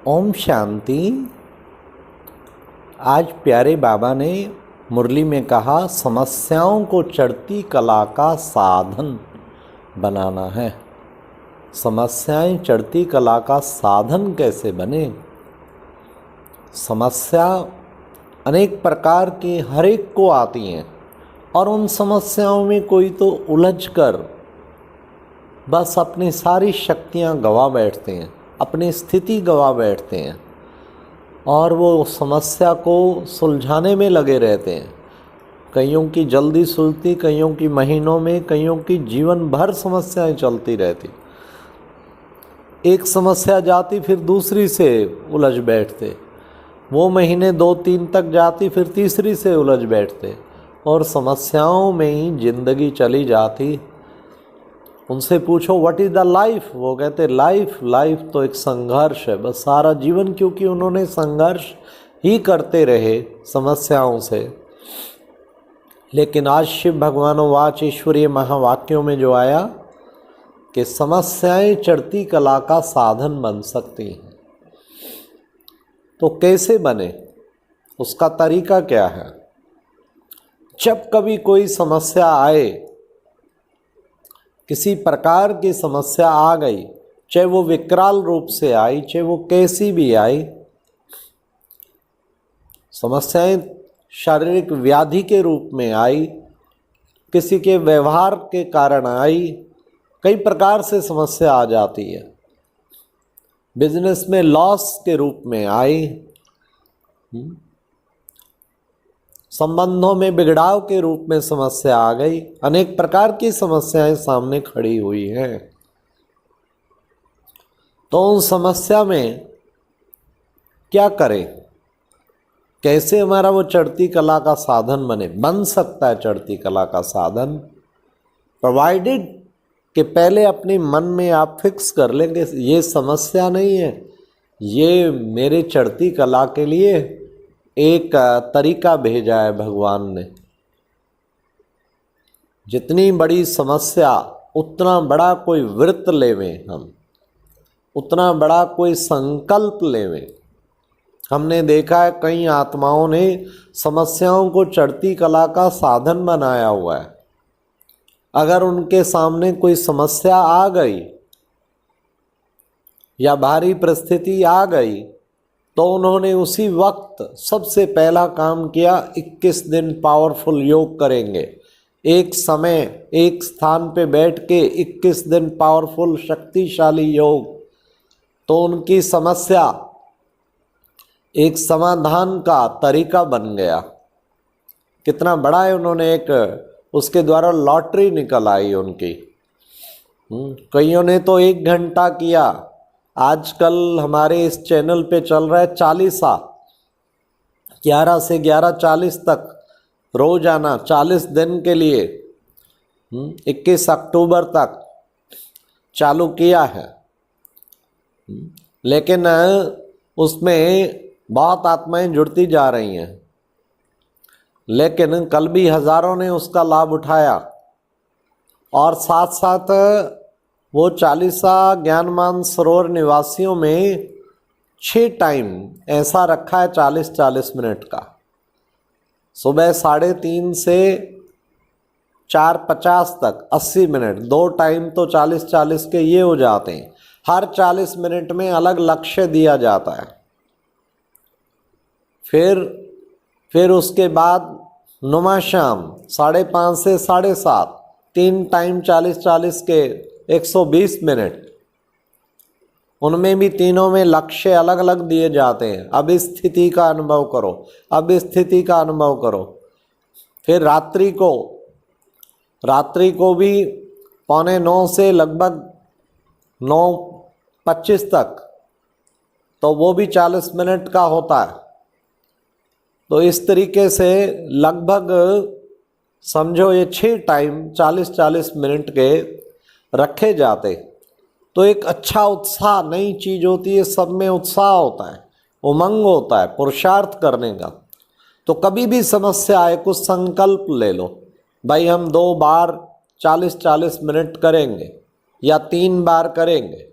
ओम शांति। आज प्यारे बाबा ने मुरली में कहा समस्याओं को चढ़ती कला का साधन बनाना है। समस्याएं चढ़ती कला का साधन कैसे बने? समस्या अनेक प्रकार की हर एक को आती हैं और उन समस्याओं में कोई तो उलझ कर बस अपनी सारी शक्तियां गवा बैठते हैं, अपनी स्थिति गवा बैठते हैं और वो समस्या को सुलझाने में लगे रहते हैं। कईयों की जल्दी सुलझती, कईयों की महीनों में, कईयों की जीवन भर समस्याएं चलती रहती। एक समस्या जाती फिर दूसरी से उलझ बैठते, वो महीने 2-3 तक जाती फिर तीसरी से उलझ बैठते और समस्याओं में ही जिंदगी चली जाती। उनसे पूछो व्हाट इज़ द लाइफ, वो कहते लाइफ तो एक संघर्ष है, बस सारा जीवन, क्योंकि उन्होंने संघर्ष ही करते रहे समस्याओं से। लेकिन आज शिव भगवानोवाच ईश्वरीय महावाक्यों में जो आया कि समस्याएं चढ़ती कला का साधन बन सकती हैं, तो कैसे बने, उसका तरीका क्या है? जब कभी कोई समस्या आए, किसी प्रकार की समस्या आ गई, चाहे वो विकराल रूप से आई, चाहे वो कैसी भी आई, समस्याएं शारीरिक व्याधि के रूप में आई, किसी के व्यवहार के कारण आई, कई प्रकार से समस्या आ जाती है। बिजनेस में लॉस के रूप में आई, संबंधों में बिगड़ाव के रूप में समस्या आ गई, अनेक प्रकार की समस्याएं सामने खड़ी हुई हैं। तो उन समस्या में क्या करें? कैसे हमारा वो चढ़ती कला का साधन बने? बन सकता है चढ़ती कला का साधन, प्रोवाइडेड कि पहले अपने मन में आप फिक्स कर लेंगे ये समस्या नहीं है, ये मेरे चढ़ती कला के लिए एक तरीका भेजा है भगवान ने। जितनी बड़ी समस्या उतना बड़ा कोई व्रत लेवें हम, उतना बड़ा कोई संकल्प लेवें। हमने देखा है कई आत्माओं ने समस्याओं को चढ़ती कला का साधन बनाया हुआ है। अगर उनके सामने कोई समस्या आ गई या भारी परिस्थिति आ गई तो उन्होंने उसी वक्त सबसे पहला काम किया, 21 दिन पावरफुल योग करेंगे। एक समय एक स्थान पे बैठ के 21 दिन पावरफुल शक्तिशाली योग। तो उनकी समस्या एक समाधान का तरीका बन गया। कितना बड़ा है, उन्होंने एक उसके द्वारा लॉटरी निकल आई उनकी। कईयों ने तो 1 घंटा किया। आजकल हमारे इस चैनल पे चल रहा है 40 11 से 11:40 तक रोजाना 40 दिन के लिए 21 अक्टूबर तक चालू किया है। लेकिन उसमें बहुत आत्माएं जुड़ती जा रही हैं, लेकिन कल भी हजारों ने उसका लाभ उठाया। और साथ साथ वो 40 ज्ञान सरोवर निवासियों में 6 टाइम ऐसा रखा है 40-40 मिनट का। सुबह 3:30 से 4:50 तक 80 मिनट, 2 टाइम तो 40-40 के ये हो जाते हैं। हर 40 मिनट में अलग लक्ष्य दिया जाता है। फिर उसके बाद नुमा शाम 5:30 से 7:30, 3 टाइम 40-40 के 120 मिनट। उनमें भी तीनों में लक्ष्य अलग अलग दिए जाते हैं। अब इस स्थिति का अनुभव करो, अब इस स्थिति का अनुभव करो। फिर रात्रि को भी 8:45 से लगभग 9:25 तक, तो वो भी 40 मिनट का होता है। तो इस तरीके से लगभग समझो ये 6 टाइम 40-40 मिनट के रखे जाते। तो एक अच्छा उत्साह, नई चीज होती है, सब में उत्साह होता है, उमंग होता है पुरुषार्थ करने का। तो कभी भी समस्या आए, कुछ संकल्प ले लो, भाई हम 2 बार 40-40 मिनट करेंगे या 3 बार करेंगे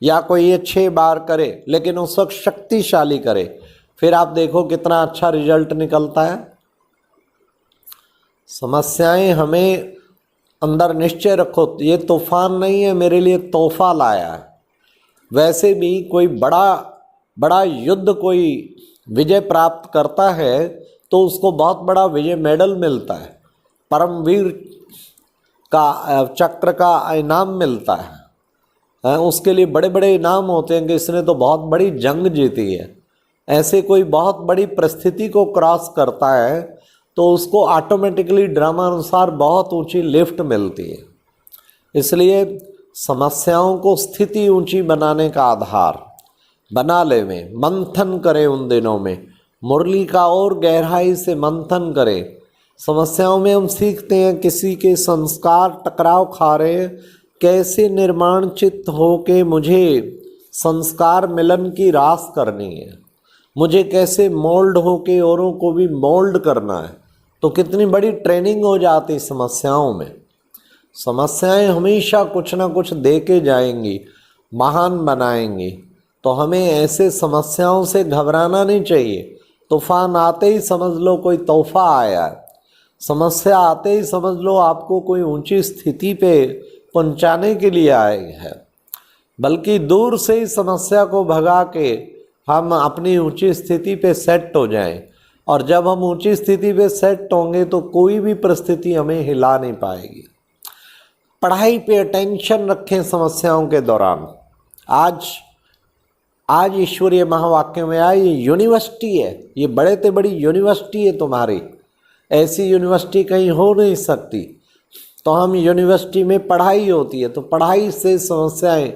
या कोई ये 6 बार करे लेकिन उस वक्त शक्तिशाली करे, फिर आप देखो कितना अच्छा रिजल्ट निकलता है। समस्याएं हमें अंदर निश्चय रखो, ये तूफान नहीं है, मेरे लिए तोहफा लाया है। वैसे भी कोई बड़ा युद्ध कोई विजय प्राप्त करता है तो उसको बहुत बड़ा विजय मेडल मिलता है, परमवीर का चक्र का इनाम मिलता है। उसके लिए बड़े बड़े इनाम होते हैं कि इसने तो बहुत बड़ी जंग जीती है। ऐसे कोई बहुत बड़ी परिस्थिति को क्रॉस करता है तो उसको ऑटोमेटिकली ड्रामा अनुसार बहुत ऊंची लिफ्ट मिलती है। इसलिए समस्याओं को स्थिति ऊंची बनाने का आधार बना ले में मंथन करें, उन दिनों में मुरली का और गहराई से मंथन करें। समस्याओं में हम सीखते हैं किसी के संस्कार टकराव खा रहे हैं, कैसे निर्माण चित्त हो के मुझे संस्कार मिलन की रास करनी है, मुझे कैसे मोल्ड हो के औरों को भी मोल्ड करना है। तो कितनी बड़ी ट्रेनिंग हो जाती समस्याओं में। समस्याएं हमेशा कुछ ना कुछ दे के जाएंगी, महान बनाएंगी। तो हमें ऐसे समस्याओं से घबराना नहीं चाहिए। तूफान आते ही समझ लो कोई तोहफा आया है, समस्या आते ही समझ लो आपको कोई ऊंची स्थिति पे पहुंचाने के लिए आए है। बल्कि दूर से ही समस्या को भगा के हम अपनी ऊंची स्थिति पे सेट हो जाएं, और जब हम ऊंची स्थिति पे सेट होंगे तो कोई भी परिस्थिति हमें हिला नहीं पाएगी। पढ़ाई पे अटेंशन रखें समस्याओं के दौरान। आज ईश्वरीय महावाक्य में आए, ये यूनिवर्सिटी है, ये बड़े से बड़ी यूनिवर्सिटी है तुम्हारी, ऐसी यूनिवर्सिटी कहीं हो नहीं सकती। तो हम यूनिवर्सिटी में पढ़ाई होती है, तो पढ़ाई से समस्याएं,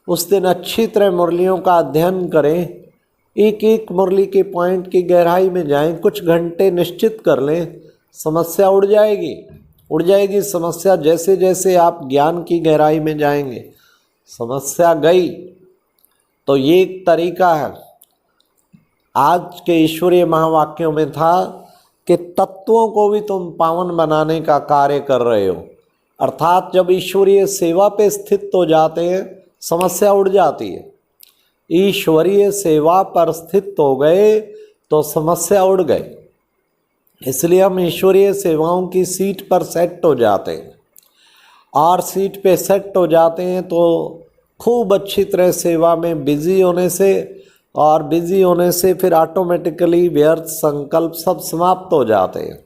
उस दिन अच्छी तरह मुरलियों का अध्ययन करें, एक एक मुरली के पॉइंट की गहराई में जाएं, कुछ घंटे निश्चित कर लें, समस्या उड़ जाएगी समस्या। जैसे जैसे आप ज्ञान की गहराई में जाएंगे समस्या गई। तो ये एक तरीका है। आज के ईश्वरीय महावाक्यों में था कि तत्वों को भी तुम पावन बनाने का कार्य कर रहे हो, अर्थात जब ईश्वरीय सेवा पे स्थित हो जाते हैं समस्या उड़ जाती है। ईश्वरीय सेवा पर स्थित हो गए तो समस्या उड़ गई। इसलिए हम ईश्वरीय सेवाओं की सीट पर सेट हो जाते हैं, और सीट पे सेट हो जाते हैं तो खूब अच्छी तरह सेवा में बिजी होने से फिर ऑटोमेटिकली व्यर्थ संकल्प सब समाप्त हो जाते हैं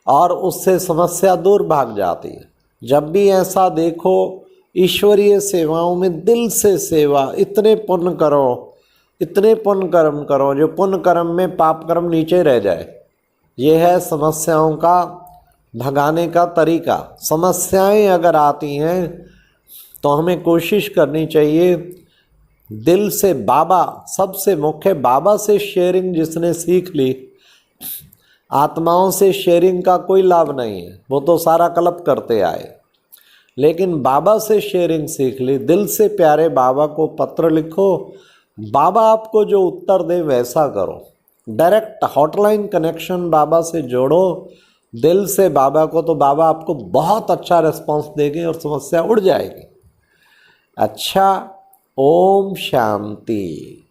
और उससे समस्या दूर भाग जाती है। जब भी ऐसा देखो, ईश्वरीय सेवाओं में दिल से सेवा, इतने पुण्य कर्म करो जो पुण्य कर्म में पाप कर्म नीचे रह जाए। यह है समस्याओं का भगाने का तरीका। समस्याएं अगर आती हैं तो हमें कोशिश करनी चाहिए दिल से। बाबा सबसे मुख्य, बाबा से शेयरिंग जिसने सीख ली, आत्माओं से शेयरिंग का कोई लाभ नहीं है, वो तो सारा कल्प करते आए। लेकिन बाबा से शेयरिंग सीख ली, दिल से प्यारे बाबा को पत्र लिखो, बाबा आपको जो उत्तर दे वैसा करो। डायरेक्ट हॉटलाइन कनेक्शन बाबा से जोड़ो दिल से बाबा को, तो बाबा आपको बहुत अच्छा रिस्पॉन्स देंगे और समस्या उड़ जाएगी। अच्छा, ओम शांति।